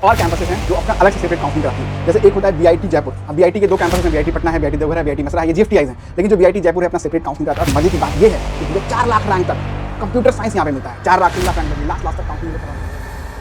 और कैंपसेस हैं जो अपना अलग से सेपरेट काउंसलिंग कराती हैं। जैसे एक होता है बीआईटी जयपुर। अब बीआईटी के दो कैंपस हैं, बीआईटी पटना है, बीआईटी देवघर है, बीआईटी मसरा है, ये जीएफटीआईज हैं। लेकिन जो बीआईटी जयपुर है अपना सेपरेट काउंसलिंग कराता है। मजे की बात ये है कि 4 लाख रैंक तक कंप्यूटर साइंस यहाँ पे मिलता है। 4 लाख 3 लाख रैंक तक लास्ट तक काउंसलिंग कराता है।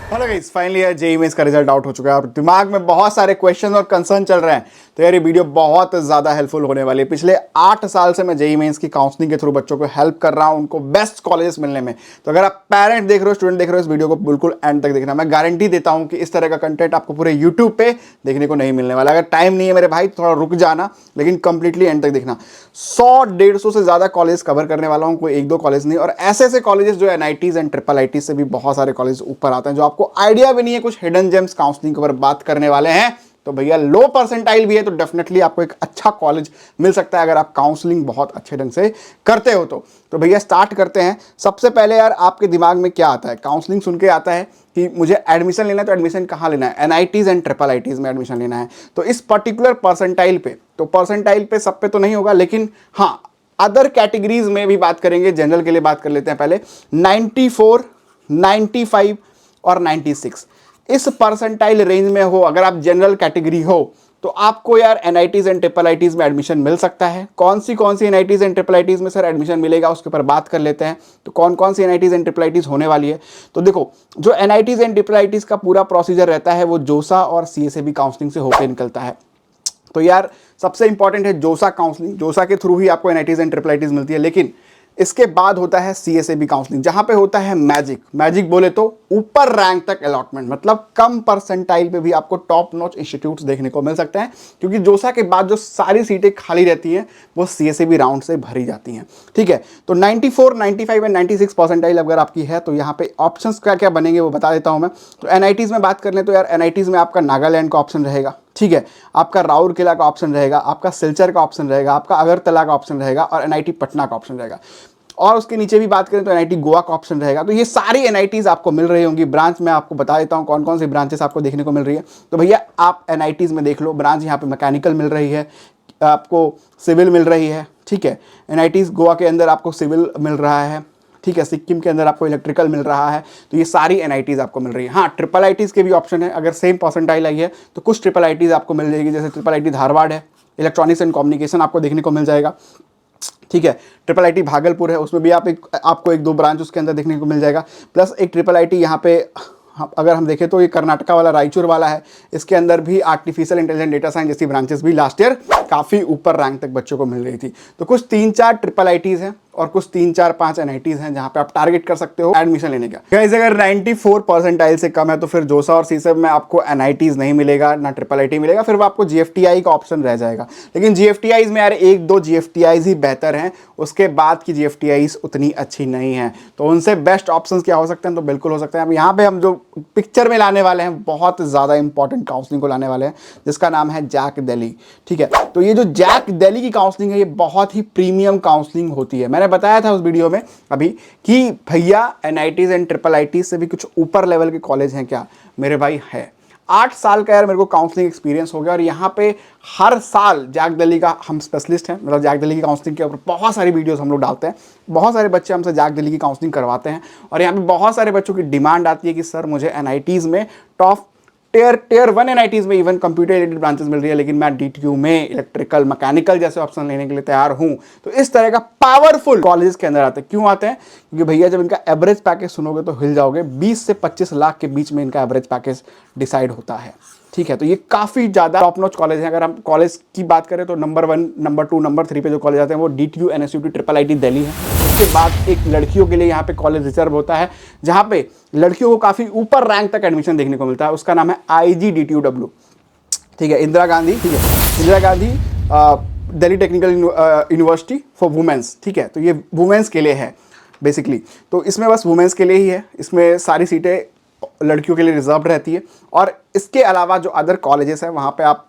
हेलो गाइस, फाइनली यार जेईई मेंस का रिजल्ट आउट हो चुका है और दिमाग में बहुत सारे क्वेश्चन और कंसर्न चल रहे हैं। तो यार ये वीडियो बहुत ज़्यादा हेल्पफुल होने वाली है। पिछले 8 साल से मैं जेईई मेंस की काउंसलिंग के थ्रू बच्चों को हेल्प कर रहा हूं उनको बेस्ट कॉलेजेस मिलने में। तो अगर आप पेरेंट देख रहे हो, स्टूडेंट देख रहे हो, इस वीडियो को बिल्कुल एंड तक देखना। मैं गारंटी देता हूं कि इस तरह का कंटेंट आपको पूरे यूट्यूब पे देखने को नहीं मिलने वाला। अगर टाइम नहीं है मेरे भाई, थोड़ा रुक जाना, लेकिन कंप्लीटली एंड तक देखना। 100-150 से ज़्यादा कॉलेज कवर करने वाला हूँ, कोई 1-2 कॉलेज नहीं। और ऐसे ऐसे कॉलेजेस जो एनआईटीज एंड ट्रिपल आईटी से भी बहुत सारे कॉलेज ऊपर आते हैं, जो आपको आइडिया भी नहीं है। कुछ हिडन जेम्स काउंसलिंग के ऊपर बात करने वाले हैं। तो भैया लो परसेंटाइल भी है तो डेफिनेटली आपको एक अच्छा कॉलेज मिल सकता है अगर आप काउंसलिंग बहुत अच्छे ढंग से करते हो तो भैया स्टार्ट करते हैं। सबसे पहले यार आपके दिमाग में क्या आता है? काउंसलिंग सुन के आता है कि मुझे एडमिशन लेना है, तो एडमिशन कहाँ लेना है? एनआईटीज एंड ट्रिपल आईटीज में एडमिशन लेना है। तो इस पर्टिकुलर परसेंटाइल पे, तो परसेंटाइल पे सब पे तो नहीं होगा, लेकिन हाँ अदर कैटेगरीज में भी बात करेंगे। जनरल के लिए बात कर लेते हैं पहले। 94, 95 और 96 इस परसेंटाइल रेंज में हो अगर आप जनरल कैटेगरी हो तो आपको यार एनआईटीज एंड ट्रिपल आईटीज में एडमिशन मिल सकता है। कौन सी एनआईटीज एंड ट्रिपल आईटीज में सर एडमिशन मिलेगा उसके ऊपर बात कर लेते हैं। तो कौन सी एनआईटीज एंड ट्रिपल आईटीज होने वाली है? तो देखो, जो एनआईटीज एंड ट्रिपल आईटीज का पूरा प्रोसीजर रहता है वो जोसा और सीएसएबी काउंसलिंग से होकर निकलता है। तो यार सबसे इंपॉर्टेंट है जोसा काउंसलिंग। जोसा के थ्रू ही आपको एनआईटीज एंड ट्रिपल आईटीज मिलती है। लेकिन इसके बाद होता है सीएसएबी काउंसलिंग, जहां पे होता है मैजिक बोले तो ऊपर रैंक तक अलॉटमेंट, मतलब कम परसेंटाइल पे भी आपको टॉप नॉच इंस्टीट्यूट्स देखने को मिल सकते हैं। क्योंकि जोसा के बाद जो सारी सीटें खाली रहती हैं वो सीएसएबी राउंड से भरी जाती हैं। ठीक है, तो 94, 95 एंड 96 परसेंटाइल अगर आपकी है तो यहाँ पे ऑप्शंस क्या क्या बनेंगे वो बता देता हूँ मैं। तो एनआईटीज में बात कर लें तो यार एनआईटीज में आपका नागालैंड का ऑप्शन रहेगा। ठीक है, आपका राउरकेला का ऑप्शन रहेगा, आपका सिलचर का ऑप्शन रहेगा, आपका अगरतला का ऑप्शन रहेगा और एनआईटी पटना का ऑप्शन रहेगा। और उसके नीचे भी बात करें तो एनआईटी गोवा का ऑप्शन रहेगा। तो ये सारी एनआईटीज आपको मिल रही होंगी। ब्रांच में आपको बता देता हूँ कौन कौन सी ब्रांचेस आपको देखने को मिल रही है। तो भैया आप एनआईटीज में देख लो, ब्रांच यहाँ पे मैकेनिकल मिल रही है, आपको सिविल मिल रही है। ठीक है, एनआईटीज गोवा के अंदर आपको सिविल मिल रहा है। ठीक है, सिक्किम के अंदर आपको इलेक्ट्रिकल मिल रहा है। तो ये सारी एनआईटीज आपको मिल रही है। हाँ, ट्रिपल आईटीज के भी ऑप्शन है। अगर सेम परसेंटाइल आई है तो कुछ ट्रिपल आईटीज आपको मिल जाएगी। जैसे ट्रिपल आईटी धारवाड़ है, इलेक्ट्रॉनिक्स एंड कम्युनिकेशन आपको देखने को मिल जाएगा। ठीक है, ट्रिपल आईटी भागलपुर है, उसमें भी आपको 1-2 ब्रांच उसके अंदर देखने को मिल जाएगा। प्लस एक ट्रिपल आईटी यहाँ पे अगर हम देखें तो ये कर्नाटका वाला रायचूर वाला है। इसके अंदर भी आर्टिफिशियल इंटेलिजेंस, डेटा साइंस जैसी ब्रांचेस भी लास्ट ईयर काफ़ी ऊपर रैंक तक बच्चों को मिल रही थी। तो कुछ 3-4 ट्रिपल आईटीज़ हैं और कुछ 3-4-5 एनआईटीज़ हैं जहाँ पे आप टारगेट कर सकते हो एडमिशन लेने का। गाइस अगर 94 परसेंटाइल से कम है तो फिर जोसा और सीसेब में आपको एनआईटीज़ नहीं मिलेगा, ना ट्रिपल आईटी मिलेगा, फिर वो आपको जीएफटीआई का ऑप्शन रह जाएगा। लेकिन जीएफटीआईज में यार 1-2 जीएफटीआईज ही बेहतर हैं, उसके बाद की जीएफटीआईज उतनी अच्छी नहीं है। तो उनसे बेस्ट ऑप्शन क्या हो सकते हैं? तो बिल्कुल हो सकते हैं। अब यहाँ पे हम जो पिक्चर में लाने वाले हैं बहुत ज़्यादा इंपॉर्टेंट काउंसलिंग को लाने वाले हैं, जिसका नाम है जैक दिल्ली। ठीक है, तो ये जो जैक दिल्ली की काउंसलिंग है ये बहुत ही प्रीमियम काउंसलिंग होती है। मैंने बताया था उस वीडियो में अभी कि भैया एनआईटीज एंड ट्रिपल आईटीज से भी कुछ ऊपर लेवल के कॉलेज हैं क्या? मेरे भाई है। 8 साल का यार मेरे को काउंसलिंग एक्सपीरियंस हो गया और यहाँ पे हर साल जैक दिल्ली का हम स्पेशलिस्ट हैं। मतलब जैक दिल्ली की काउंसलिंग के ऊपर बहुत सारी वीडियोस हम लोग डालते हैं। बहुत सारे बच्चे हमसे जैक दिल्ली की काउंसलिंग करवाते हैं और यहाँ पे बहुत सारे बच्चों की डिमांड आती है कि सर मुझे एनआईटीज में टॉप टियर 1 एनआईटीज में इवन कंप्यूटर रिलेटेड ब्रांचेस मिल रही है, लेकिन मैं डीटीयू में इलेक्ट्रिकल, मैकेनिकल जैसे ऑप्शन लेने के लिए तैयार हूं। तो इस तरह का पावरफुल कॉलेज के अंदर आते हैं। क्यों आते हैं? क्योंकि भैया जब इनका एवरेज पैकेज सुनोगे तो हिल जाओगे। 20 से 25 लाख के बीच में इनका एवरेज पैकेज डिसाइड होता है। ठीक है, तो ये काफ़ी ज़्यादा टॉप नॉच कॉलेज है। अगर हम कॉलेज की बात करें तो नंबर 1, नंबर 2, नंबर 3 पे जो कॉलेज आते हैं वो DTU, NSUT, triple IT Delhi है। उसके बाद एक लड़कियों के लिए यहाँ पे कॉलेज रिजर्व होता है, जहाँ पे लड़कियों को काफ़ी ऊपर रैंक तक एडमिशन देखने को मिलता है। उसका नाम है IGDTUW। ठीक है, इंदिरा गांधी। ठीक है, Indira Gandhi Delhi technical university for women's. ठीक है, तो ये वुमेंस के लिए है बेसिकली। तो इसमें बस वुमेंस के लिए ही है। इसमें सारी सीटें लड़कियों के लिए रिजर्व रहती है। और इसके अलावा जो अदर कॉलेजेस हैं वहाँ पे आप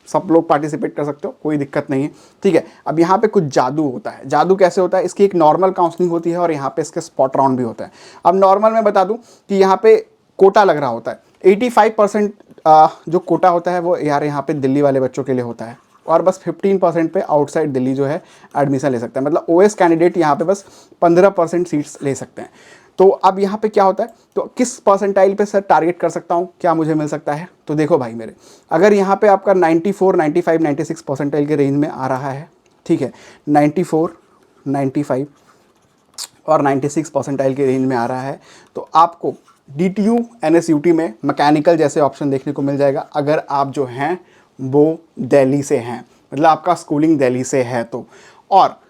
सब लोग पार्टिसिपेट कर सकते हो, कोई दिक्कत नहीं है। ठीक है, अब यहाँ पे कुछ जादू होता है। जादू कैसे होता है? इसकी एक नॉर्मल काउंसलिंग होती है और यहाँ पे इसके स्पॉट राउंड भी होता है। अब नॉर्मल में बता दूँ कि यहाँ पे कोटा लग रहा होता है। 85% जो कोटा होता है वो यार यहाँ पे दिल्ली वाले बच्चों के लिए होता है और बस 15% पे आउटसाइड दिल्ली जो है एडमिशन ले सकते हैं। मतलब ओएस कैंडिडेट यहाँ पे बस 15% सीट्स ले सकते हैं। तो अब यहाँ पे क्या होता है, तो किस परसेंटाइल पे सर टारगेट कर सकता हूँ, क्या मुझे मिल सकता है। तो देखो भाई मेरे, अगर यहाँ पे आपका 94, 95, 96 परसेंटाइल के रेंज में आ रहा है, ठीक है, 94, 95 और 96 परसेंटाइल के रेंज में आ रहा है, तो आपको DTU NSUT में मैकेनिकल जैसे ऑप्शन देखने को मिल जाएगा, अगर आप जो हैं वो दिल्ली से हैं, मतलब आपका स्कूलिंग दिल्ली से है तो। और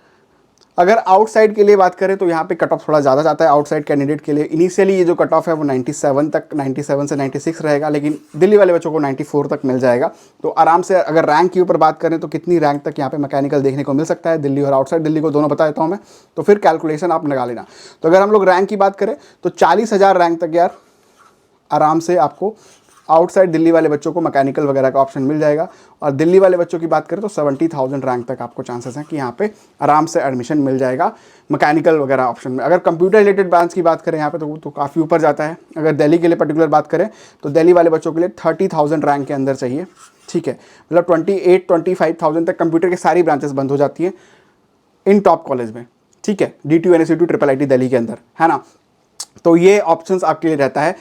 अगर आउटसाइड के लिए बात करें तो यहाँ पे कट ऑफ थोड़ा ज़्यादा जाता है आउटसाइड कैंडिडेट के लिए। इनिशियली ये जो कट ऑफ है वो 97 तक, 97 से 96 रहेगा, लेकिन दिल्ली वाले बच्चों को 94 तक मिल जाएगा। तो आराम से अगर रैंक के ऊपर बात करें तो कितनी रैंक तक यहाँ पे मैकेनिकल देखने को मिल सकता है, दिल्ली और आउटसाइड दिल्ली को दोनों बता देता हूँ मैं, तो फिर कैलकुलेशन आप लगा लेना। तो अगर हम लोग रैंक की बात करें तो 40,000 रैंक तक यार आराम से आपको आउटसाइड दिल्ली वाले बच्चों को मैकेनिकल वगैरह का ऑप्शन मिल जाएगा। और दिल्ली वाले बच्चों की बात करें तो 70,000 रैंक तक आपको चांसेस हैं कि यहाँ पे आराम से एडमिशन मिल जाएगा मैकेनिकल वगैरह ऑप्शन में। अगर कंप्यूटर रिलेटेड ब्रांच की बात करें यहाँ पे तो काफ़ी ऊपर जाता है। अगर दिल्ली के लिए पर्टिकुलर बात करें तो दिल्ली वाले बच्चों के लिए 30,000 रैंक के अंदर चाहिए, ठीक है, मतलब 28-25,000 तक कंप्यूटर की सारी ब्रांचेस बंद हो जाती हैं इन टॉप कॉलेज में, ठीक है, DTU NSUT IIIT दिल्ली के अंदर, है ना। तो ये ऑप्शंस आपके लिए रहता है।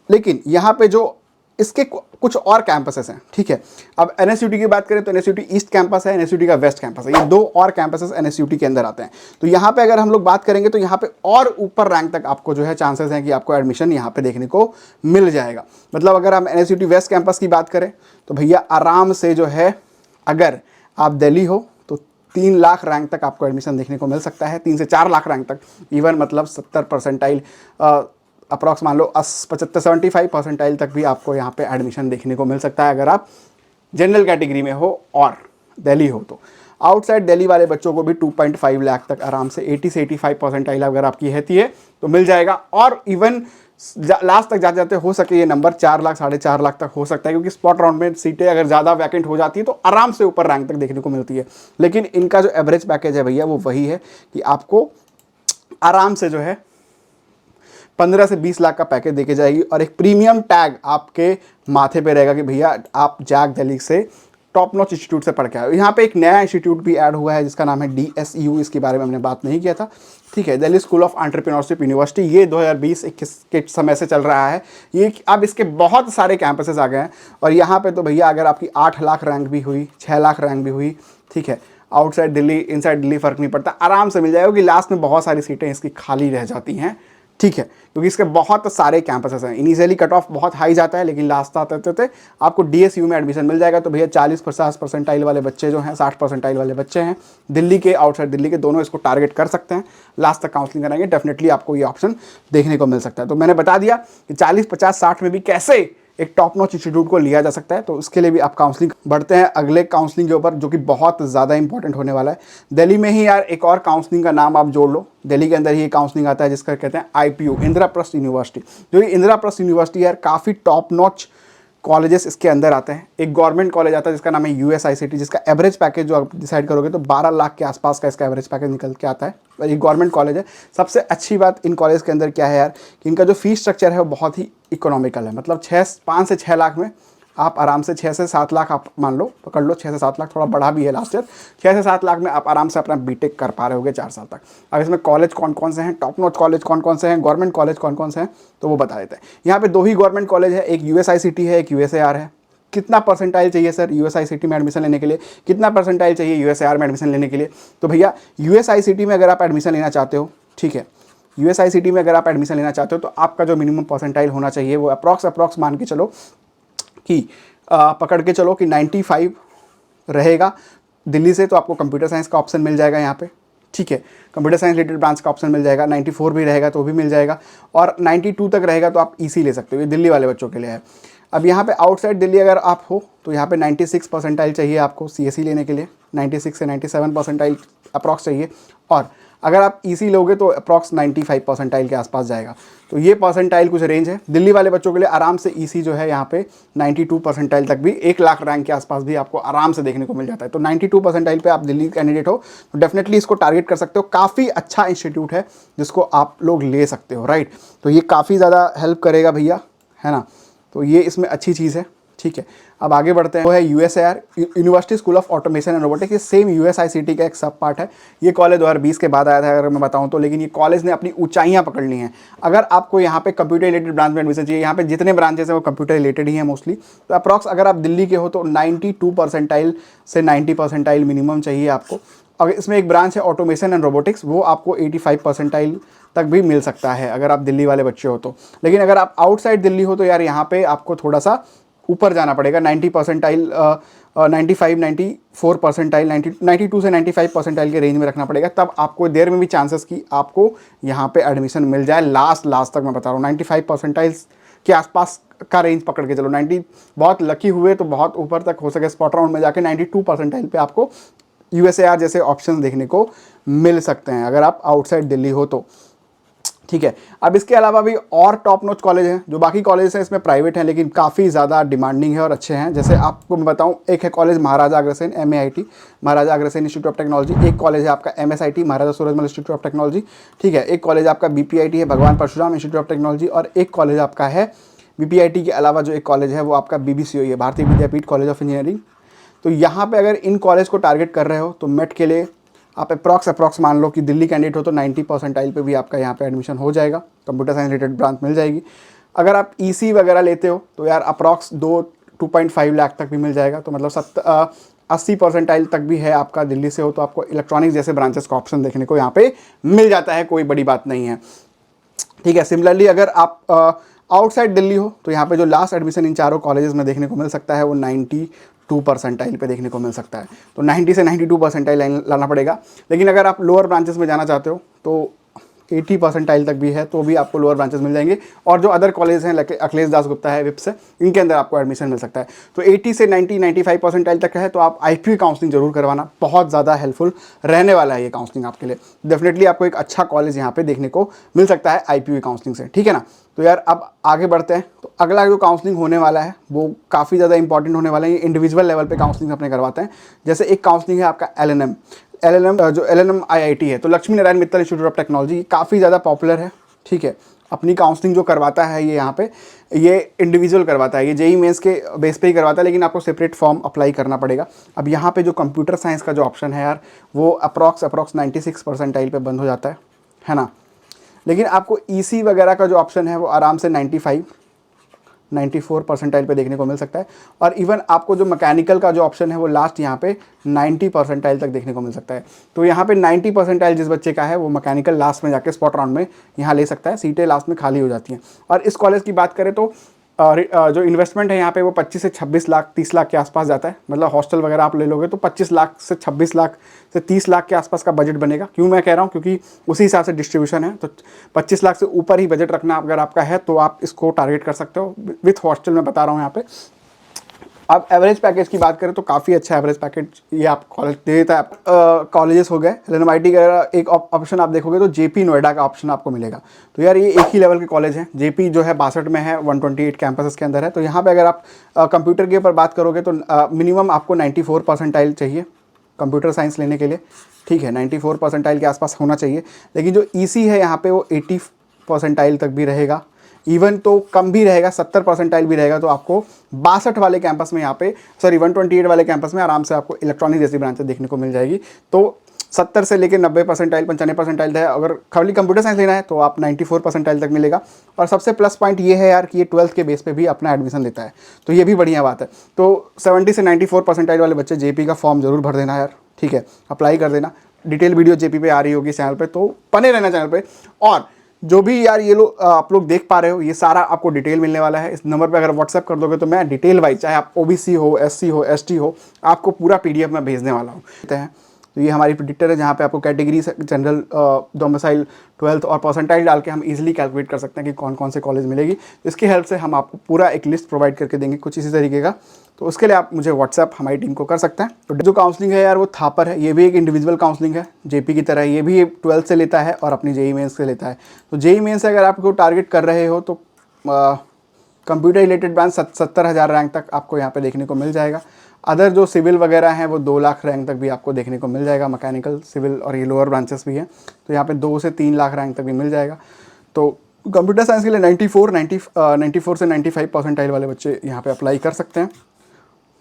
लेकिन यहाँ पे जो इसके कुछ और कैंपसेस हैं, ठीक है। अब NSUT की बात करें तो NSUT ईस्ट कैंपस है, NSUT का वेस्ट कैंपस है, ये दो और कैंपसेस NSUT के अंदर आते हैं। तो यहाँ पे अगर हम लोग बात करेंगे तो यहाँ पे और ऊपर रैंक तक आपको जो है चांसेस हैं कि आपको एडमिशन यहाँ पे देखने को मिल जाएगा। मतलब अगर हम NSUT वेस्ट कैंपस की बात करें तो भैया आराम से जो है, अगर आप दिल्ली हो तो 3 लाख रैंक तक आपको एडमिशन देखने को मिल सकता है, 3 से 4 लाख रैंक तक, इवन मतलब 70 परसेंटाइल अप्रॉक्स मान लो 75 परसेंटाइल तक भी आपको यहाँ पे एडमिशन देखने को मिल सकता है अगर आप जनरल कैटेगरी में हो और दिल्ली हो तो। आउटसाइड दिल्ली वाले बच्चों को भी 2.5 लाख तक आराम से 80 से 85 परसेंटाइल अगर आपकी रहती है तो मिल जाएगा। और इवन लास्ट तक जाते जाते हो सके ये नंबर 4 लाख 4.5 लाख तक हो सकता है, क्योंकि स्पॉट राउंड में सीटें अगर ज़्यादा वैकेंट हो जाती है तो आराम से ऊपर रैंक तक देखने को मिलती है। लेकिन इनका जो एवरेज पैकेज है भैया वो वही है कि आपको आराम से जो है 15 से 20 लाख का पैकेज देके जाएगी और एक प्रीमियम टैग आपके माथे पे रहेगा कि भैया आप जैक दिल्ली से टॉप नॉच इंस्टीट्यूट से पढ़ के आए। यहाँ पे एक नया इंस्टीट्यूट भी ऐड हुआ है जिसका नाम है DSU, इसके बारे में हमने बात नहीं किया था, ठीक है, Delhi school of entrepreneurship university. ये 2020-21 के समय से चल रहा है। ये अब इसके बहुत सारे कैंपसेस आ गए हैं और यहाँ पे तो भैया अगर आपकी 8 लाख रैंक भी हुई, 6 लाख रैंक भी हुई, ठीक है, आउटसाइड दिल्ली इनसाइड दिल्ली फ़र्क नहीं पड़ता, आराम से मिल जाएगा, क्योंकि लास्ट में बहुत सारी सीटें इसकी खाली रह जाती हैं, ठीक है, क्योंकि इसके बहुत सारे कैंपसेस हैं। इनिशियली कट ऑफ बहुत हाई जाता है लेकिन लास्ट आते आपको DSU में एडमिशन मिल जाएगा। तो भैया 40-50 परसेंटाइल वाले बच्चे जो हैं, 60 परसेंटाइल वाले बच्चे हैं दिल्ली के, आउटसाइड दिल्ली के, दोनों इसको टारगेट कर सकते हैं। लास्ट तक काउंसलिंग कराएंगे, डेफिनेटली आपको ये ऑप्शन देखने को मिल सकता है। तो मैंने बता दिया कि 40, 50, 60 में भी कैसे एक टॉप नॉच इंस्टीट्यूट को लिया जा सकता है। तो उसके लिए भी आप काउंसलिंग बढ़ते हैं अगले काउंसलिंग के ऊपर, जो कि बहुत ज़्यादा इंपॉर्टेंट होने वाला है। दिल्ली में ही यार एक और काउंसलिंग का नाम आप जोड़ लो, दिल्ली के अंदर ही एक काउंसलिंग आता है जिसका कहते हैं IPU, इंदिराप्रस्थ यूनिवर्सिटी। जो ये इंदिराप्रस्थ यूनिवर्सिटी यार काफ़ी टॉप नॉच कॉलेजेस इसके अंदर आते हैं। एक गवर्नमेंट कॉलेज आता है जिसका नाम है USICT, जिसका एवरेज पैकेज जो आप डिसाइड करोगे तो 12 लाख के आसपास का इसका एवरेज पैकेज निकल के आता है। और ये गवर्नमेंट कॉलेज है। सबसे अच्छी बात इन कॉलेज के अंदर क्या है यार कि इनका जो फीस स्ट्रक्चर है वो बहुत ही इकोनॉमिकल है। मतलब 5 से 6 लाख में आप आराम से 6 से 7 लाख आप मान लो, पकड़ लो 6 से 7 लाख, थोड़ा बढ़ा भी है लास्ट ईयर, 6 से 7 लाख में आप आराम से अपना बीटेक कर पा रहे होगे 4 साल तक। अब इसमें कॉलेज कौन कौन से हैं, टॉप नॉच कॉलेज कौन कौन से हैं, गवर्नमेंट कॉलेज कौन कौन से हैं, तो वो बता देते हैं। यहाँ पे 2 ही गवर्नमेंट कॉलेज है, एक USICT है, एक USAR है। कितना परसेंटाइल चाहिए सर USICT में एडमिशन लेने के लिए, कितना परसेंटाइल चाहिए USAR में एडमिशन लेने के लिए? तो भैया USICT में अगर आप एडमिशन लेना चाहते हो, ठीक है, USICT में अगर आप एडमिशन लेना चाहते हो तो आपका जो मिनिमम परसेंटाइल होना चाहिए वो अप्रॉक्स मान के चलो कि पकड़ के चलो कि 95 रहेगा दिल्ली से, तो आपको कंप्यूटर साइंस का ऑप्शन मिल जाएगा यहाँ पे, ठीक है, कंप्यूटर साइंस रिलेटेड ब्रांच का ऑप्शन मिल जाएगा। 94 भी रहेगा तो भी मिल जाएगा, और 92 तक रहेगा तो आप EC ले सकते हो, ये दिल्ली वाले बच्चों के लिए है। अब यहाँ पे आउटसाइड दिल्ली अगर आप हो तो यहाँ पे 96 परसेंटाइल चाहिए आपको CSE लेने के लिए, 96 से 97 परसेंटाइल अप्रॉक्स चाहिए, और अगर आप EC लोगे तो अप्रॉक्स 95 परसेंटाइल के आसपास जाएगा। तो ये परसेंटाइल कुछ रेंज है दिल्ली वाले बच्चों के लिए। आराम से EC जो है यहाँ पे 92 परसेंटाइल तक भी 1 लाख रैंक के आसपास भी आपको आराम से देखने को मिल जाता है। तो 92 परसेंटाइल पे आप दिल्ली कैंडिडेट हो तो डेफिनेटली इसको टारगेट कर सकते हो। काफ़ी अच्छा इंस्टीट्यूट है जिसको आप लोग ले सकते हो, राइट। तो ये काफ़ी ज़्यादा हेल्प करेगा भैया, है ना। तो ये इसमें अच्छी चीज़ है, ठीक है, अब आगे बढ़ते हैं। वो है USAR, university school of automation and robotics. ये सेम USICT का एक सब पार्ट है। ये कॉलेज 2020 के बाद आया था अगर मैं बताऊं तो, लेकिन ये कॉलेज ने अपनी ऊंचाइयां पकड़ ली हैं। अगर आपको यहाँ पे कंप्यूटर रिलेटेड ब्रांच में एडमिशन चाहिए, यहाँ पे जितने ब्रांचेस हैं वो कंप्यूटर रिलेटेड ही हैं मोस्टली, तो अप्रॉक्स अगर आप दिल्ली के हो तो 92 परसेंटाइल से 90 परसेंटाइल मिनिमम चाहिए आपको। अगर इसमें एक ब्रांच है ऑटोमेशन एंड रोबोटिक्स, वो आपको 85 परसेंटाइल तक भी मिल सकता है अगर आप दिल्ली वाले बच्चे हो तो। लेकिन अगर आप आउटसाइड दिल्ली हो तो यार यहाँ पे आपको थोड़ा सा ऊपर जाना पड़ेगा, 90 परसेंटाइल 95 94 परसेंटाइल 92 से 95 परसेंटाइल के रेंज में रखना पड़ेगा, तब आपको देर में भी चांसेस कि आपको यहाँ पे एडमिशन मिल जाए। लास्ट तक मैं बता रहा हूँ 95 परसेंटाइल्स के आसपास का रेंज पकड़ के चलो। 90 बहुत लकी हुए तो बहुत ऊपर तक हो सके स्पॉट राउंड में जाके 92 परसेंटाइल पे आपको USAR जैसे ऑप्शन देखने को मिल सकते हैं अगर आप आउटसाइड दिल्ली हो तो। ठीक है, अब इसके अलावा भी और टॉप नॉच कॉलेज हैं। जो बाकी कॉलेज हैं इसमें प्राइवेट हैं लेकिन काफ़ी ज़्यादा डिमांडिंग है और अच्छे हैं। जैसे आपको मैं बताऊं, एक है college Maharaja Agrasen MAIT, Maharaja Agrasen institute of technology. एक कॉलेज है आपका MSIT, Maharaja Surajmal institute of technology. ठीक है, एक कॉलेज आपका BPIT है, भगवान परशुराम इंस्टीट्यूट ऑफ टेक्नोलॉजी। और एक कॉलेज आपका है BPIT के अलावा जो एक कॉलेज है वो आपका BBCOE है, भारतीय विद्यापीठ कॉलेज ऑफ इंजीनियरिंग। तो यहाँ पे अगर इन कॉलेज को टारगेट कर रहे हो तो मेट के लिए आप अप्रॉक्स मान लो कि दिल्ली कैंडिडेट हो तो 90 परसेंटाइल पे भी आपका यहाँ पे एडमिशन हो जाएगा, कंप्यूटर साइंस रिलेटेड ब्रांच मिल जाएगी। अगर आप EC वगैरह लेते हो तो यार अप्रॉक्स 2.5 लाख तक भी मिल जाएगा। तो मतलब 80 परसेंटाइल तक भी है आपका दिल्ली से हो तो आपको इलेक्ट्रॉनिक्स जैसे ब्रांचेस का ऑप्शन देखने को यहाँ पे मिल जाता है, कोई बड़ी बात नहीं है। ठीक है, सिमिलरली अगर आप आउटसाइड दिल्ली हो तो यहाँ पे जो लास्ट एडमिशन इन चारों कॉलेजेस में देखने को मिल सकता है वो 92 परसेंटाइल पे देखने को मिल सकता है। तो 90 से 92 परसेंटाइल लाना पड़ेगा। लेकिन अगर आप लोअर ब्रांचेस में जाना चाहते हो तो 80 परसेंटाइल तक भी है तो भी आपको लोअर ब्रांचेस मिल जाएंगे। और जो अदर कॉलेज हैं, अखिलेश दास गुप्ता है, विप्स है, इनके अंदर आपको एडमिशन मिल सकता है। तो 80 से 95 परसेंटाइल तक है तो आप IPU काउंसलिंग जरूर करवाना, बहुत ज़्यादा हेल्पफुल रहने वाला है ये काउंसलिंग आपके लिए। डेफिनेटली आपको एक अच्छा कॉलेज यहाँ पे देखने को मिल सकता है IPU काउंसलिंग से। ठीक है ना, तो यार अब आगे बढ़ते हैं। तो अगला जो काउंसलिंग होने वाला है वो काफ़ी ज़्यादा इंपॉर्टेंट होने वाला है। ये इंडिविजुअल लेवल पे काउंसलिंग अपने करवाते हैं। जैसे एक काउंसलिंग है आपका LNM जो LNM IIT है, तो Lakshmi Narayan Mittal institute of technology, काफ़ी ज़्यादा पॉपुलर है। ठीक है, अपनी काउंसलिंग जो करवाता है ये यहाँ पे ये इंडिविजुअल करवाता है, ये JEE मेंस के बेस पे ही करवाता है, लेकिन आपको सेपरेट फॉर्म अप्लाई करना पड़ेगा। अब यहाँ पे जो कंप्यूटर साइंस का जो ऑप्शन है यार वो अप्रॉक्स 96 परसेंटाइल पे बंद हो जाता है ना। लेकिन आपको EC वगैरह का जो ऑप्शन है वो आराम से 94 परसेंटाइल पे देखने को मिल सकता है। और इवन आपको जो मैकेनिकल का जो ऑप्शन है वो लास्ट यहाँ पे 90 परसेंटाइल तक देखने को मिल सकता है। तो यहाँ पे 90 परसेंटाइल जिस बच्चे का है वो मैकेनिकल लास्ट में जाके स्पॉट राउंड में यहाँ ले सकता है, सीटें लास्ट में खाली हो जाती हैं। और इस कॉलेज की बात करें तो जो इन्वेस्टमेंट है यहाँ पे वो 25 से 26 लाख 30 लाख के आसपास जाता है। मतलब हॉस्टल वगैरह आप ले लोगे तो 25 लाख से 26 लाख से 30 लाख के आसपास का बजट बनेगा। क्यों मैं कह रहा हूँ, क्योंकि उसी हिसाब से डिस्ट्रीब्यूशन है। तो 25 लाख से ऊपर ही बजट रखना अगर आपका है तो आप इसको टारगेट कर सकते हो विथ हॉस्टल, मैं बता रहा हूँ यहाँ पे। अब एवरेज पैकेज की बात करें तो काफ़ी अच्छा एवरेज पैकेज ये आप कॉलेज दे देता है। कॉलेजेस हो गए LNMIT का, एक ऑप्शन आप देखोगे तो JP नोएडा का ऑप्शन आपको मिलेगा। तो यार ये एक ही लेवल के कॉलेज हैं। JP जो है 62 में है, 128 कैंपस के अंदर है। तो यहाँ पे अगर आप कंप्यूटर के ऊपर बात करोगे तो मिनिमम आपको 94 परसेंटाइल चाहिए कंप्यूटर साइंस लेने के लिए। ठीक है, 94 परसेंटाइल के आसपास होना चाहिए। लेकिन जो EC है यहाँ पे वो 80 परसेंटाइल तक भी रहेगा, इवन तो कम भी रहेगा, 70 परसेंटाइल भी रहेगा। तो आपको 62 वाले कैंपस में यहाँ पे 128 वाले कैंपस में आराम से आपको इलेक्ट्रॉनिक जैसी ब्रांचेस देखने को मिल जाएगी। तो 70 से लेकर 90 परसेंटाइल 95 परसेंटाइल है। अगर खाली कंप्यूटर साइंस लेना है तो आप 94 परसेंटाइल तक मिलेगा। और सबसे प्लस पॉइंट ये है यार कि ये 12th के बेस पे भी अपना एडमिशन लेता है, तो ये भी बढ़िया बात है। तो 70 से 94 परसेंटाइल वाले बच्चे JP का फॉर्म जरूर भर देना यार। ठीक है, अप्लाई कर देना। डिटेल वीडियो JP पे आ रही होगी चैनल पे, तो बने रहना चैनल पे। और जो भी यार ये लोग आप लोग देख पा रहे हो, ये सारा आपको डिटेल मिलने वाला है। इस नंबर पे अगर व्हाट्सएप कर दोगे तो मैं डिटेल वाइज, चाहे आप OBC हो, SC हो, ST हो, आपको पूरा PDF में भेजने वाला हूँ। तो ये हमारी प्रेडिक्टर है जहाँ पे आपको कैटेगरी जनरल, डोमिसाइल, 12th और परसेंटाइल डाल के हम इजीली कैलकुलेट कर सकते हैं कि कौन कौन से कॉलेज मिलेगी। तो इसकी हेल्प से हम आपको पूरा एक लिस्ट प्रोवाइड करके देंगे कुछ इसी तरीके का। तो उसके लिए आप मुझे व्हाट्सएप हमारी टीम को कर सकते हैं। तो जो काउंसलिंग है यार वो थापर है, ये भी एक इंडिविजुअल काउंसलिंग है JP की तरह। ये भी 12th से लेता है और अपनी JEE मेंस से लेता है। तो JEE मेंस से अगर आपको टारगेट कर रहे हो तो कंप्यूटर रिलेटेड ब्रांच 70,000 रैंक तक आपको यहाँ पे देखने को मिल जाएगा। अदर जो सिविल वगैरह हैं वो 2 लाख रैंक तक भी आपको देखने को मिल जाएगा। मैकेनिकल, सिविल और ये लोअर ब्रांचेस भी हैं, तो यहाँ पे 2 से 3 लाख रैंक तक भी मिल जाएगा। तो कंप्यूटर साइंस के लिए 94 से 95 परसेंटाइल वाले बच्चे यहाँ पे अप्लाई कर सकते हैं,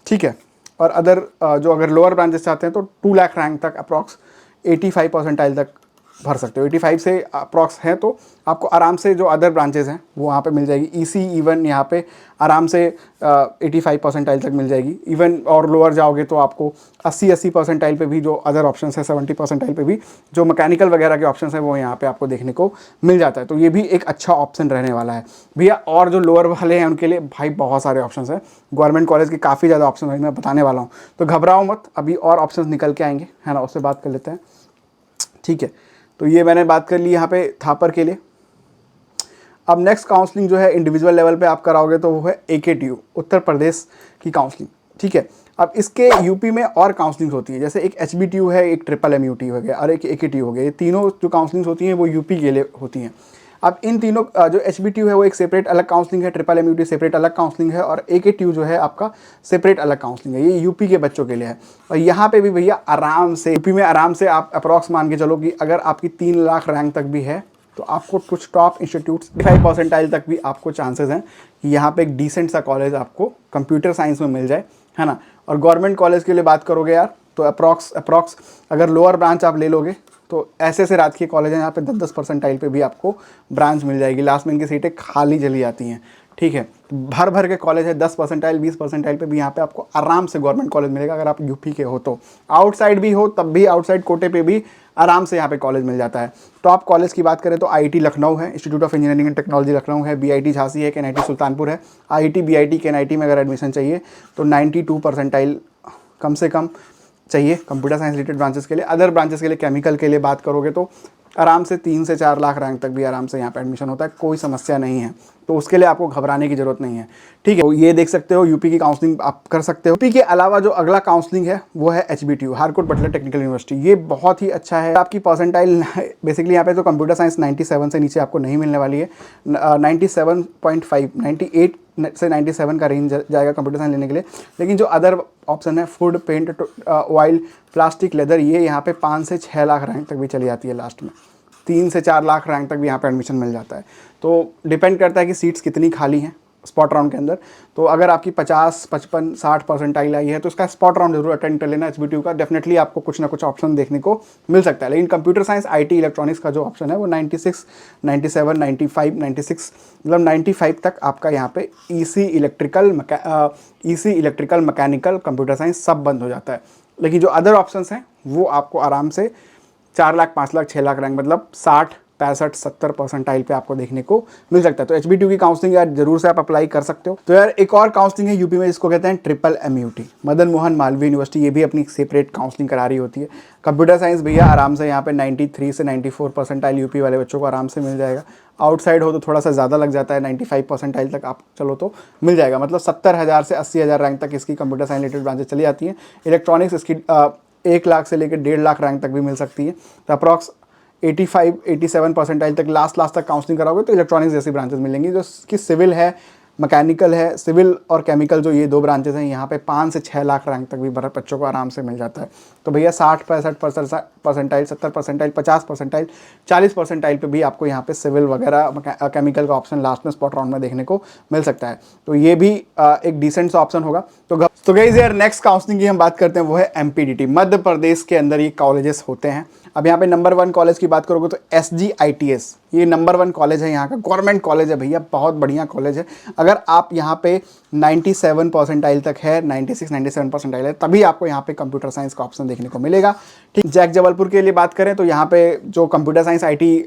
ठीक है। और अदर जो अगर लोअर ब्रांचेस चाहते हैं तो 2 लाख रैंक तक अप्रॉक्स 85 परसेंटाइल तक भर सकते हो। 85 से अप्रॉक्स है तो आपको आराम से जो अदर ब्रांचेस हैं वो वहाँ पे मिल जाएगी। ईसी इवन यहाँ पे आराम से 85 परसेंटाइल तक मिल जाएगी। इवन और लोअर जाओगे तो आपको 80 परसेंटाइल पे भी जो अदर ऑप्शंस है, 70 परसेंटाइल पे भी जो मैकेनिकल वगैरह के ऑप्शंस हैं वो यहाँ पे आपको देखने को मिल जाता है। तो ये भी एक अच्छा ऑप्शन रहने वाला है भैया। और जो लोअर वाले हैं उनके लिए भाई बहुत सारे ऑप्शंस हैं, गवर्नमेंट कॉलेज के काफ़ी ज़्यादा ऑप्शन है, मैं बताने वाला हूँ। तो घबराओ मत, अभी और ऑप्शन निकल के आएंगे, है ना, उससे बात कर लेते हैं, ठीक है। तो ये मैंने बात कर ली यहाँ पे थापर के लिए। अब नेक्स्ट काउंसलिंग जो है इंडिविजुअल लेवल पे आप कराओगे तो वो है AKTU, उत्तर प्रदेश की काउंसलिंग, ठीक है। अब इसके यूपी में और काउंसलिंग होती है, जैसे एक HBTU है, एक MMUT हो गया और एक AKTU हो गया। ये तीनों जो काउंसलिंग होती हैं वो यूपी के लिए होती हैं। अब इन तीनों जो HBTU है वो एक सेपरेट अलग काउंसलिंग है, MMUT सेपरेट अलग काउंसलिंग है और AKTU जो है आपका सेपरेट अलग काउंसलिंग है। ये यूपी के बच्चों के लिए है। और यहाँ पे भी भैया आराम से यूपी में आराम से आप अप्रॉक्स मान के चलो कि अगर आपकी 3 लाख रैंक तक भी है तो आपको कुछ टॉप इंस्टीट्यूट्स 5 परसेंटाइल तक भी आपको चांसेस हैं कि यहाँ पे एक डिसेंट सा कॉलेज आपको कंप्यूटर साइंस में मिल जाए, है ना। और गवर्नमेंट कॉलेज के लिए बात करोगे यार तो अप्रॉक्स अगर लोअर ब्रांच आप ले लोगे तो ऐसे राजकीय कॉलेज हैं यहाँ पे 10 परसेंटाइल पे भी आपको ब्रांच मिल जाएगी। लास्ट में इनकी सीटें खाली चली जाती हैं, ठीक है। भर भर के कॉलेज है, 10 परसेंटाइल 20 परसेंटाइल पे भी यहाँ पे आपको आराम से गवर्नमेंट कॉलेज मिलेगा अगर आप यूपी के हो तो। आउटसाइड भी हो तब भी आउटसाइड कोटे पे भी आराम से यहाँ पे कॉलेज मिल जाता है। टॉप कॉलेज की बात करें तो IIT लखनऊ है, institute of engineering and technology Lucknow है, BIT झांसी है, NIT सुल्तानपुर है। IIT BIT NIT में अगर एडमिशन चाहिए तो 92 परसेंटाइल कम से कम चाहिए कंप्यूटर साइंस रिलेटेड ब्रांचेस के लिए। अदर ब्रांचेस के लिए केमिकल के लिए बात करोगे तो आराम से 3 से 4 लाख रैंक तक भी आराम से यहाँ पे एडमिशन होता है, कोई समस्या नहीं है। तो उसके लिए आपको घबराने की जरूरत नहीं है, ठीक है। तो ये देख सकते हो यूपी की काउंसलिंग आप कर सकते हो। यूपी के अलावा जो अगला काउंसलिंग है वो है HBTU, Harcourt Butler technical university. ये बहुत ही अच्छा है। आपकी परसेंटाइल बेसिकली यहाँ पे तो कंप्यूटर साइंस 97 से नीचे आपको नहीं मिलने वाली है। 97.5 98 से 97 का रेंज जाएगा कंप्यूटर साइंस लेने के लिए। लेकिन जो अदर ऑप्शन है food, paint, oil, plastic, leather, ये यहाँ पे 5 से 6 लाख रैंक तक भी चली जाती है। लास्ट में 3 से 4 लाख रैंक तक भी यहाँ पे एडमिशन मिल जाता है। तो डिपेंड करता है कि सीट्स कितनी खाली हैं स्पॉट राउंड के अंदर। तो अगर आपकी 50, 55, 60 परसेंटाइल आई है तो इसका स्पॉट राउंड जरूर अटेंड कर लेना HBTU का। डेफिनेटली आपको कुछ ना कुछ ऑप्शन देखने को मिल सकता है। लेकिन कंप्यूटर साइंस IT इलेक्ट्रॉनिक्स का जो ऑप्शन है वो 96, 97, 95, 96 मतलब 95 तक आपका यहाँ पे EC electrical mechanical computer science सब बंद हो जाता है। लेकिन जो अदर ऑप्शन हैं वो आपको आराम से 4 लाख, 5 लाख, 6 लाख रैंक मतलब 60, 65, 70 परसेंटाइल पे आपको देखने को मिल सकता है। तो HBTU की काउंसलिंग यार जरूर से आप अप्लाई कर सकते हो। तो यार एक और काउंसलिंग है यूपी में जिसको कहते हैं MMUT, मदन मोहन मालवीय यूनिवर्सिटी। ये भी अपनी सेपरेट काउंसलिंग करा रही होती है। कंप्यूटर साइंस भैया आराम से यहाँ पे 93 से 94 परसेंटाइल यूपी वाले बच्चों को आराम से मिल जाएगा। आउटसाइड हो तो थोड़ा सा ज़्यादा लग जाता है, 95 परसेंटाइल तक आप चलो तो मिल जाएगा। मतलब 70,000 से 80,000 रैंक तक इसकी कंप्यूटर साइंस रिलेटेड ब्रांचेस चली जाती हैं। इलेक्ट्रॉनिक्स इसकी 1 लाख से लेकर 1.5 लाख रैंक तक भी मिल सकती है। तो अप्रॉक्स 85, 87 परसेंटाइल तक लास्ट तक काउंसलिंग कराओगे तो इलेक्ट्रॉनिक्स जैसी ब्रांचेस मिलेंगी। जो कि सिविल है, मैकेनिकल है, सिविल और केमिकल जो ये 2 ब्रांचेस हैं यहाँ पे 5 से 6 लाख रैंक तक भी बच्चों को आराम से मिल जाता है। तो भैया 60, 65 परसेंटाइल, 70 परसेंटाइल, 50 परसेंटाइल, 40 परसेंटाइल पे भी आपको यहाँ पे सिविल वगैरह केमिकल का ऑप्शन लास्ट में स्पॉट राउंड में देखने को मिल सकता है। तो ये भी एक डिसेंट सा ऑप्शन होगा। तो गाइस यार नेक्स्ट काउंसलिंग की हम बात करते हैं वो है MPDT, मध्य प्रदेश के अंदर ये कॉलेजेस होते हैं। अब यहाँ पे नंबर 1 कॉलेज की बात करोगे तो SGITS, ये नंबर 1 कॉलेज है यहाँ का, गवर्नमेंट कॉलेज है भैया, बहुत बढ़िया कॉलेज है। अगर आप यहाँ पे 97 परसेंटाइल तक है, 96, 97 परसेंटाइल है, तभी आपको यहाँ पे कंप्यूटर साइंस का ऑप्शन देखने को मिलेगा, ठीक। जैक जबलपुर के लिए बात करें तो यहाँ पे जो कंप्यूटर साइंस IT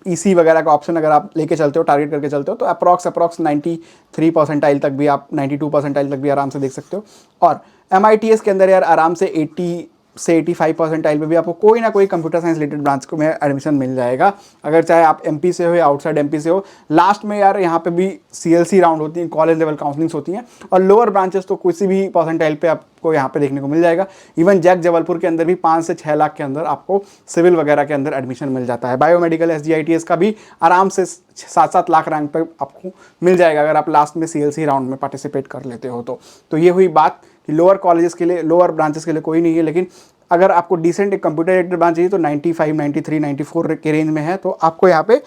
EC वगैरह का ऑप्शन अगर आप लेके चलते हो, टारगेट करके चलते हो तो अप्रॉक्स 93 परसेंटाइल तक भी आप 92 परसेंटाइल तक भी आराम से देख सकते हो। और MITS के अंदर यार आराम से 80 से 85 परसेंटाइल पे भी आपको कोई ना कोई कंप्यूटर साइंस रिलेटेड ब्रांच को में एडमिशन मिल जाएगा, अगर चाहे आप MP से हो या आउटसाइड MP से हो। लास्ट में यार यहाँ पे भी CLC राउंड होती है, कॉलेज लेवल काउंसलिंग्स होती हैं। और लोअर ब्रांचेस तो किसी भी परसेंटाइल पे आपको यहाँ पे देखने को मिल जाएगा। इवन जैक जबलपुर के अंदर भी 5 से 6 लाख के अंदर आपको सिविल वगैरह के अंदर एडमिशन मिल जाता है। बायोमेडिकल SGITS का भी आराम से 7-7 लाख रैंक पे आपको मिल जाएगा अगर आप लास्ट में CLC राउंड में पार्टिसिपेट कर लेते हो तो ये हुई बात कि लोअर कॉलेजेस के लिए, लोअर ब्रांचेस के लिए कोई नहीं है। लेकिन अगर आपको डिसेंट एक कंप्यूटर रिलेटेड ब्रांच चाहिए तो 95, 93, 94 के रेंज में है तो आपको यहाँ पे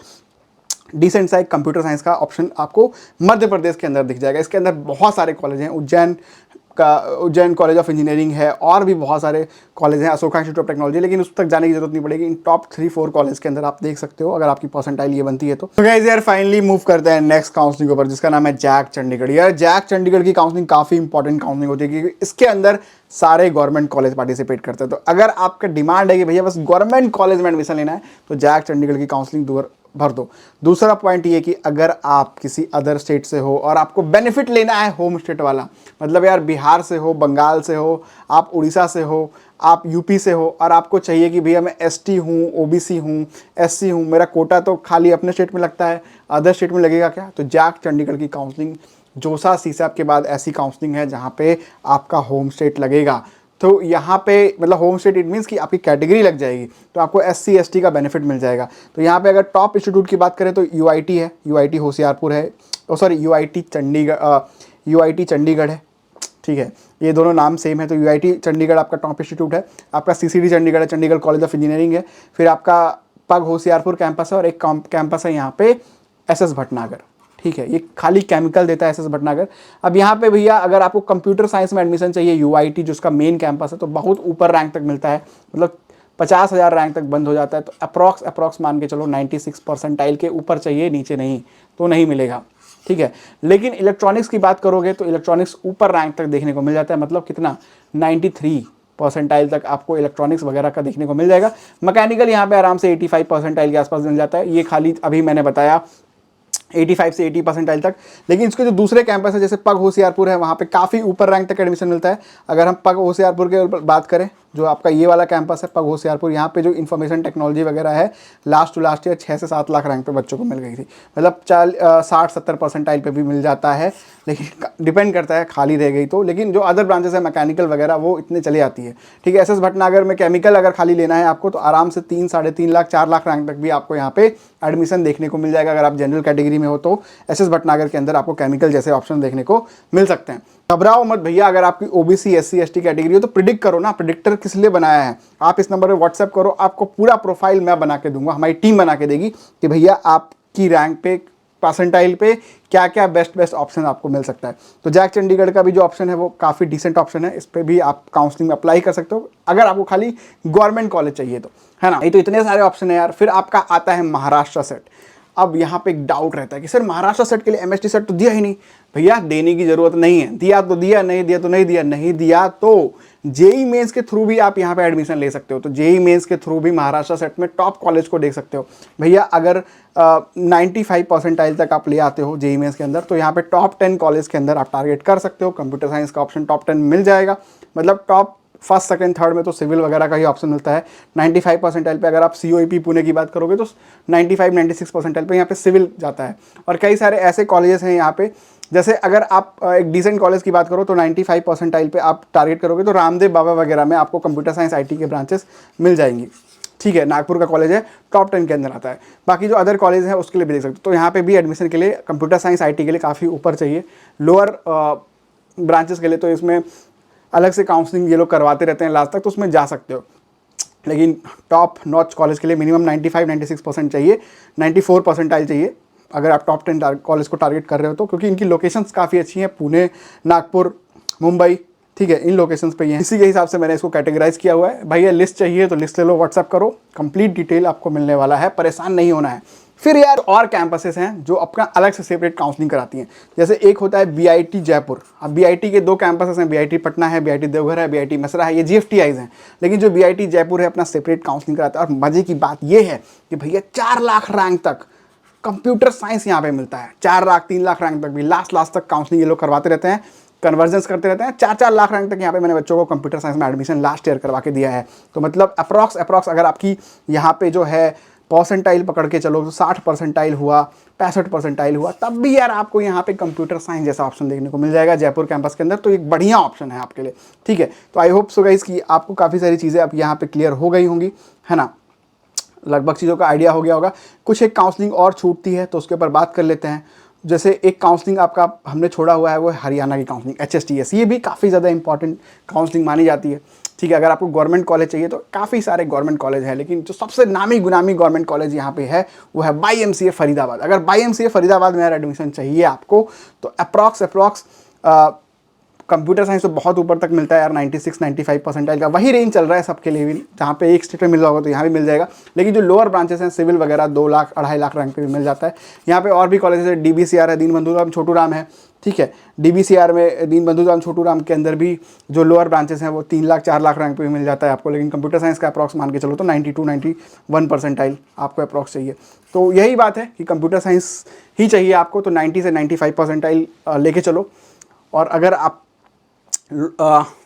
डिसेंट सा एक कंप्यूटर साइंस का ऑप्शन आपको मध्य प्रदेश के अंदर दिख जाएगा। इसके अंदर बहुत सारे कॉलेज हैं, उज्जैन कॉलेज ऑफ इंजीनियरिंग है और भी बहुत सारे कॉलेज हैं, अशोका इंस्टीट्यूट ऑफ टेक्नोलॉजी, लेकिन उस तक जाने की जरूरत नहीं पड़ेगी। इन टॉप 3-4 कॉलेज के अंदर आप देख सकते हो अगर आपकी परसेंटाइल ये बनती है तो। गाइस यार फाइनली मूव करते हैं नेक्स्ट काउंसलिंग के ऊपर, जिसका नाम है जैक चंडीगढ़। यार जैक चंडीगढ़ की काउंसलिंग काफ़ी इंपॉर्टेंट काउंसलिंग होती है क्योंकि इसके अंदर सारे गवर्नमेंट कॉलेज पार्टिसिपेट करते हैं। तो अगर आपका डिमांड है कि भैया बस गवर्नमेंट कॉलेज में एडमिशन लेना है तो जैक चंडीगढ़ की काउंसलिंग भर दो। दूसरा पॉइंट ये कि अगर आप किसी अदर स्टेट से हो और आपको बेनिफिट लेना है होम स्टेट वाला, मतलब यार बिहार से हो, बंगाल से हो, आप उड़ीसा से हो, आप यूपी से हो और आपको चाहिए कि भैया मैं एसटी हूँ, ओबीसी हूँ, एससी हूँ, मेरा कोटा तो खाली अपने स्टेट में लगता है, अदर स्टेट में लगेगा क्या? तो जैक चंडीगढ़ की काउंसलिंग जोसा सीसैप के बाद ऐसी काउंसलिंग है जहाँ पे आपका होम स्टेट लगेगा। तो यहाँ पे मतलब होम स्टेट इट मीन्स कि आपकी कैटेगरी लग जाएगी तो आपको SC ST का बेनिफिट मिल जाएगा। तो यहाँ पे अगर टॉप इंस्टीट्यूट की बात करें तो UIT है, UIT होशियारपुर है, UIT चंडीगढ़ है, ठीक है, ये दोनों नाम सेम है। तो UIT चंडीगढ़ आपका टॉप इंस्टीट्यूट है, आपका CCD चंडीगढ़ है, चंडीगढ़ कॉलेज ऑफ इंजीनियरिंग है, फिर आपका पग होशियारपुर कैंपस है और एक कैंपस है यहाँ पे SS भटनागर, ठीक है, ये खाली केमिकल देता है SS भटनागर। अब यहाँ पे भैया अगर आपको कंप्यूटर साइंस में एडमिशन चाहिए UIT जो उसका मेन कैंपस है तो बहुत ऊपर रैंक तक मिलता है, मतलब 50,000 रैंक तक बंद हो जाता है। तो अप्रॉक्स मान के चलो 96 परसेंटाइल के ऊपर चाहिए, नीचे नहीं तो नहीं मिलेगा, ठीक है। लेकिन इलेक्ट्रॉनिक्स की बात करोगे तो इलेक्ट्रॉनिक्स ऊपर रैंक तक देखने को मिल जाता है, मतलब कितना 93 परसेंटाइल तक आपको इलेक्ट्रॉनिक्स वगैरह का देखने को मिल जाएगा। मैकेनिकल यहाँ पे आराम से 85 परसेंटाइल के आसपास मिल जाता है, ये खाली अभी मैंने बताया 85 से 80 परसेंटाइल तक। लेकिन इसके जो दूसरे कैंपस है जैसे पग होशियारपुर है वहाँ पे काफ़ी ऊपर रैंक तक एडमिशन मिलता है। अगर हम पग होशियारपुर के बात करें, जो आपका ये वाला कैंपस है पग होशियारपुर, यहाँ पे जो इन्फॉर्मेशन टेक्नोलॉजी वगैरह है लास्ट टू लास्ट ईयर 6 से 7 लाख रैंक पे बच्चों को मिल गई थी, मतलब 60-70 परसेंटाइल पे भी मिल जाता है, लेकिन डिपेंड करता है खाली रह गई तो। लेकिन जो अदर ब्रांचेस है मैकेनिकल वगैरह वो इतने चले आती है, ठीक है। SS भटनागर में केमिकल अगर खाली लेना है आपको तो आराम से 3-3.5 लाख 4 लाख रैंक तक भी आपको यहाँ पे एडमिशन देखने को मिल जाएगा। अगर आप जनरल कैटेगरी में हो तो SS भटनागर के अंदर आपको केमिकल जैसे ऑप्शन देखने को मिल सकते हैं। घबराओ मत भैया, अगर आपकी OBC SC ST कैटेगरी हो तो प्रिडिक्ट करो ना, प्रिडिक्टर किस लिए बनाया है, आप इस नंबर पे व्हाट्सएप करो, आपको पूरा प्रोफाइल मैं बना के दूंगा, हमारी टीम बना के देगी कि भैया आपकी रैंक पे परसेंटाइल पे क्या क्या बेस्ट ऑप्शन आपको मिल सकता है। तो जैक चंडीगढ़ का भी जो ऑप्शन है वो काफ़ी डिसेंट ऑप्शन है, इस पर भी आप काउंसलिंग में अप्लाई कर सकते हो अगर आपको खाली गवर्नमेंट कॉलेज चाहिए तो, है ना। ये तो इतने सारे ऑप्शन है यार। फिर आपका आता है महाराष्ट्र सेट। अब यहाँ पे एक डाउट रहता है कि सर महाराष्ट्र सेट के लिए MST सेट तो दिया ही नहीं। भैया देने की जरूरत नहीं है, दिया तो दिया, नहीं दिया तो नहीं दिया, नहीं दिया तो JEE मेंस के थ्रू भी आप यहाँ पे एडमिशन ले सकते हो। तो JEE मेंस के थ्रू भी महाराष्ट्र सेट में टॉप कॉलेज को देख सकते हो। भैया अगर 95 परसेंटाइल तक आप ले आते हो JEE मेंस के अंदर तो यहाँ पे टॉप 10 कॉलेज के अंदर आप टारगेट कर सकते हो। कंप्यूटर साइंस का ऑप्शन टॉप 10 मिल जाएगा, मतलब टॉप फर्स्ट सेकंड थर्ड में तो सिविल वगैरह का ही ऑप्शन मिलता है। 95 परसेंटाइल पे अगर आप COEP पुणे की बात करोगे तो 95-96 परसेंटाइल पे यहाँ पे सिविल जाता है। और कई सारे ऐसे कॉलेजेस हैं यहाँ पे, जैसे अगर आप एक डिसेंट कॉलेज की बात करो तो 95 परसेंटाइल पे आप टारगेट करोगे तो रामदेव बाबा वगैरह में आपको कंप्यूटर साइंस IT के ब्रांचेस मिल जाएंगी, ठीक है। नागपुर का कॉलेज है, टॉप 10 के अंदर आता है। बाकी जो अदर कॉलेज है उसके लिए भी देख सकते हो। तो यहाँ पे भी एडमिशन के लिए कंप्यूटर साइंस IT के लिए काफ़ी ऊपर चाहिए। लोअर ब्रांचेस के लिए तो इसमें अलग से काउंसलिंग ये लोग करवाते रहते हैं लास्ट तक, तो उसमें जा सकते हो। लेकिन टॉप नॉच कॉलेज के लिए मिनिमम 95-96% चाहिए, 94 परसेंटाइल चाहिए अगर आप टॉप 10 कॉलेज को टारगेट कर रहे हो तो, क्योंकि इनकी लोकेशंस काफ़ी अच्छी हैं, पुणे, नागपुर, मुंबई, ठीक है, इन लोकेशंस पे ही हैं। इसी के हिसाब से मैंने इसको कैटेगराइज किया हुआ है। भैया लिस्ट चाहिए तो लिस्ट ले लो, व्हाट्सअप करो, कंप्लीट डिटेल आपको मिलने वाला है, परेशान नहीं होना है। फिर यार और कैंपसेस हैं जो अपना अलग से सेपरेट काउंसलिंग कराती हैं। जैसे एक होता है BIT जयपुर। अब BIT के 2 कैंपसेस हैं, BIT पटना है, BIT देवघर है, BIT मेसरा है, ये GFTIs हैं। लेकिन जो BIT जयपुर है अपना सेपरेट काउंसलिंग कराता है। और मजे की बात ये है कि भैया 4 लाख रैंक तक कंप्यूटर साइंस यहाँ पे मिलता है, 4 लाख 3 लाख रैंक तक भी लास्ट तक काउंसलिंग ये लोग करवाते रहते हैं, कन्वर्जेंस करते रहते हैं। 4-4 लाख रैंक तक यहाँ पे मैंने बच्चों को कंप्यूटर साइंस में एडमिशन लास्ट ईयर करवा के दिया है। तो मतलब अप्रॉक्स अगर आपकी यहाँ पे जो है परसेंटाइल पकड़ के चलो तो 60 परसेंटाइल हुआ, 65 परसेंटाइल हुआ, तब भी यार आपको यहाँ पे कंप्यूटर साइंस जैसा ऑप्शन देखने को मिल जाएगा जयपुर कैंपस के अंदर। तो एक बढ़िया ऑप्शन है आपके लिए, ठीक है। तो आई होप सो गाइस कि आपको काफ़ी सारी चीज़ें अब यहाँ पे क्लियर हो गई होंगी, है ना, लगभग चीज़ों का आइडिया हो गया होगा। कुछ एक काउंसलिंग और छूटती है तो उसके ऊपर बात कर लेते हैं। जैसे एक काउंसलिंग आपका हमने छोड़ा हुआ है वो है हरियाणा की काउंसलिंग HSTS। ये भी काफ़ी ज़्यादा इंपॉर्टेंट काउंसलिंग मानी जाती है। ठीक है। अगर आपको गवर्नमेंट कॉलेज चाहिए तो काफ़ी सारे गवर्नमेंट कॉलेज हैं, लेकिन जो सबसे नामी गुनामी गवर्नमेंट कॉलेज यहाँ पे है वो है YMCA फरीदाबाद। अगर YMCA फरीदाबाद में यार एडमिशन चाहिए आपको तो अप्रॉक्स कंप्यूटर साइंस तो बहुत ऊपर तक मिलता है यार, 96-95 परसेंटाइल का वही रेंज चल रहा है सबके लिए भी। जहाँ पे एक स्टेट में मिल रहा होगा तो यहाँ भी मिल जाएगा, लेकिन जो लोअर ब्रांचेस हैं सिविल वगैरह 2 लाख 2.5 लाख रैंक पे भी मिल जाता है। यहाँ पे और भी कॉलेजेस है, DBCR है, दीनबंधु राम छोटू राम है, ठीक है। DBCR में दीनबंधु राम छोटू राम के अंदर भी जो लोअर ब्रांचेस हैं वो 3 लाख 4 लाख रैंक पे भी मिल जाता है आपको, लेकिन कंप्यूटर साइंस का अप्रॉक्स मान के चलो तो 92-91 परसेंटाइल आपको अप्रॉक्स चाहिए। तो यही बात है कि कंप्यूटर साइंस ही चाहिए आपको, तो 90 से 95 परसेंटाइल लेके चलो। और अगर आप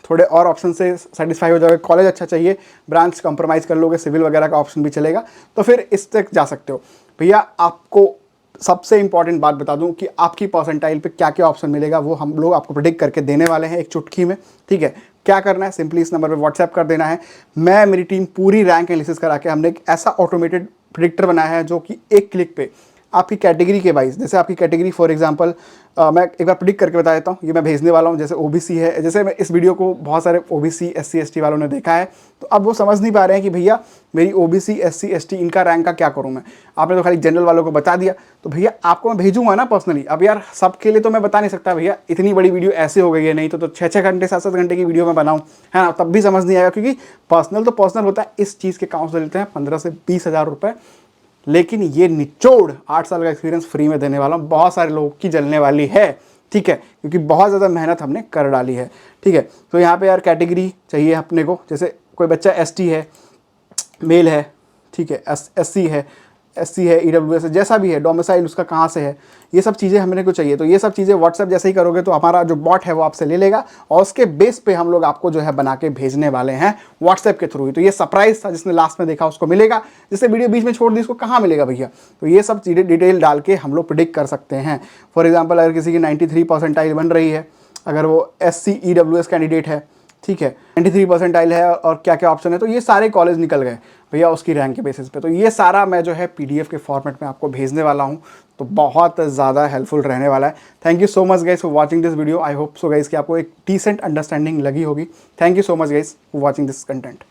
थोड़े और ऑप्शन से सेटिस्फाई हो जाओगे, कॉलेज अच्छा चाहिए, ब्रांच कंप्रोमाइज़ कर लोगे, सिविल वगैरह का ऑप्शन भी चलेगा, तो फिर इस तक जा सकते हो। भैया आपको सबसे इंपॉर्टेंट बात बता दूं कि आपकी परसेंटाइल पे क्या क्या ऑप्शन मिलेगा वो हम लोग आपको प्रेडिक्ट करके देने वाले हैं एक चुटकी में, ठीक है। क्या करना है, सिंपली इस नंबर पे व्हाट्सएप कर देना है। मैं मेरी टीम पूरी रैंक एनालिसिस करा के हमने एक ऐसा ऑटोमेटेड प्रेडिक्टर बनाया है जो कि एक क्लिक पे आपकी कैटेगरी के वाइज, जैसे आपकी कैटेगरी फॉर एग्जांपल मैं एक बार प्रेडिक्ट करके बता देता हूँ, ये मैं भेजने वाला हूँ। जैसे OBC है, जैसे मैं इस वीडियो को बहुत सारे OBC SC ST वालों ने देखा है, तो अब वो समझ नहीं पा रहे हैं कि भैया मेरी OBC SC ST इनका रैंक का क्या करूँ मैं। आपने तो खाली जनरल वालों को बता दिया, तो भैया आपको मैं भेजूंगा ना पर्सनली। अब यार सबके लिए तो मैं बता नहीं सकता भैया, इतनी बड़ी वीडियो ऐसे हो गई है, नहीं तो 6-6 घंटे 7-7 घंटे की वीडियो मैं बनाऊँ, है ना, तब भी समझ नहीं आएगा, क्योंकि पर्सनल तो पर्सनल होता है। इस चीज़ के काउंसलर लेते हैं 15 से 20 हज़ार रुपये, लेकिन ये निचोड़ 8 साल का एक्सपीरियंस फ्री में देने वाला हूँ। बहुत सारे लोगों की जलने वाली है, ठीक है, क्योंकि बहुत ज़्यादा मेहनत हमने कर डाली है, ठीक है। तो यहाँ पे यार कैटेगरी चाहिए अपने को, जैसे कोई बच्चा ST है, मेल है, ठीक है, SC है, EWS है, जैसा भी है, डोमिसाइल उसका कहाँ से है, ये सब चीज़ें हमने को चाहिए। तो ये सब चीज़ें व्हाट्सएप जैसे ही करोगे तो हमारा जो बॉट है वो आपसे ले लेगा, और उसके बेस पे हम लोग आपको जो है बना के भेजने वाले हैं व्हाट्सएप के थ्रू ही। तो ये सरप्राइज था, जिसने लास्ट में देखा उसको मिलेगा, जिससे वीडियो बीच में छोड़ दी उसको कहाँ मिलेगा भैया। तो ये सब चीज़ें डिटेल डाल के हम लोग प्रेडिक्ट कर सकते हैं। फॉर एग्जाम्पल अगर किसी की 93 परसेंटाइल बन रही है, अगर वो SC EWS कैंडिडेट है, ठीक है, 93 परसेंटाइल है और क्या क्या ऑप्शन है, तो ये सारे कॉलेज निकल गए भैया उसकी रैंक के बेसिस पे। तो ये सारा मैं जो है PDF के फॉर्मेट में आपको भेजने वाला हूँ, तो बहुत ज़्यादा हेल्पफुल रहने वाला है। Thank you so much guys for watching this video. I hope so guys कि आपको एक डिसेंट अंडरस्टैंडिंग लगी होगी। Thank you so much guys for watching this content.